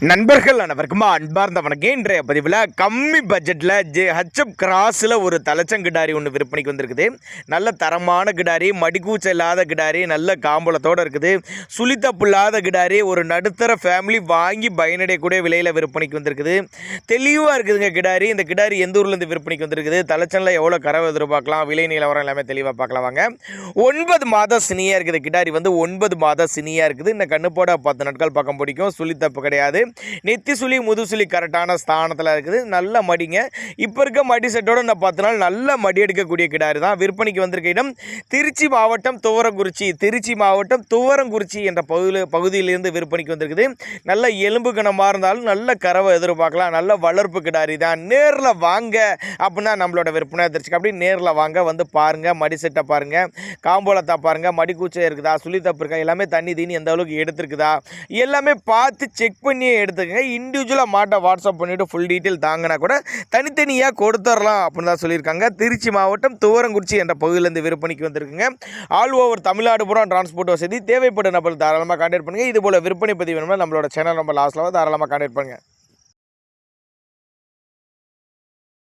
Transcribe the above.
நண்பர்கள் அனைவருக்குமா அன்பார்ந்த வணக்கம். இன்றைய பதிவில் கம்மி பட்ஜெட்டில் ஹெச்எப் கிராஸில் ஒரு தலைச்சங்கிடாரி ஒன்று விற்பனைக்கு வந்திருக்குது. நல்ல தரமான கிடாரி, மடிக்கூச்சம் இல்லாத கிடாரி, நல்ல காம்பளத்தோடு இருக்குது. சுழித்தப்பு இல்லாத கிடாரி, ஒரு நடுத்தர ஃபேமிலி வாங்கி பயனடையக்கூடிய விலையில் விற்பனைக்கு வந்திருக்குது. தெளிவாக இருக்குதுங்க கிடாரி. இந்த கிடாரி எந்த ஊர்லேருந்து விற்பனைக்கு வந்திருக்குது, தலைச்சனில் எவ்வளோ கறவை எதிர்பார்க்கலாம், விலை நிலவரம் எல்லாமே தெளிவாக பார்க்கலாம் வாங்க. 9 மாதம் சினியாக இருக்குது கிடாரி, 9 மாதம் சினியாக இருக்குது. இந்த கண்ணுப்போட 10 நாட்கள் பக்கம் பிடிக்கும். சுழித்தப்பு கிடையாது. நெத்தி சுழி முதுசுழி கரெக்டான ஸ்தானத்தில் இருக்குது. நல்ல மடிங்க. இப்போ இருக்க மடி செட்டோட இந்த 10 நாள் நல்ல மடி எடுக்கக்கூடிய கிடாரி தான். விற்பனைக்கு வந்திருக்க இடம் திருச்சி மாவட்டம் துவரங்குறிச்சி என்ற பகுதியிலிருந்து விற்பனைக்கு வந்திருக்குது. நல்ல எலும்பு கனமாக இருந்தாலும் நல்ல கறவை எதிர்பார்க்கலாம். நல்ல வளர்ப்பு கிடாரி தான். நேரில் வாங்க அப்படின்னா நம்மளோட விற்பனை தெரிச்சுக்க. அப்படி நேரில் வாங்க, வந்து பாருங்கள், மடி செட்டை பாருங்கள், காம்போலத்தை பாருங்கள், மடி கூச்சம் இருக்குதா, சுழி தப்பு இருக்கா, எல்லாமே தண்ணி தீனி எந்த அளவுக்கு எடுத்துருக்குதா எல்லாமே பார்த்து செக் பண்ணி எடுத்துக்கங்க. இண்டிவிஜுவலாக மாட்டை வாட்ஸ்அப் பண்ணிவிட்டு ஃபுல் டீட்டெயில் தாங்கினா கூட தனித்தனியாக கொடுத்துடலாம் அப்படின்னு தான் சொல்லியிருக்காங்க. திருச்சி மாவட்டம் துவரங்குறிச்சி என்ற பகுதியிலேருந்து விற்பனைக்கு வந்திருக்குங்க. ஆல் ஓவர் தமிழ்நாடு பூரா டிரான்ஸ்போர்ட் வசதி. தேவைப்படும் நபர் தாராளமாக கான்டாக்ட் பண்ணுங்கள். இது போல் விற்பனை பதிவு வேணும்னா நம்மளோட சேனல் நம்பர் லாஸ்ட்டில் தாராளமாக கான்டாக்ட் பண்ணுங்கள்.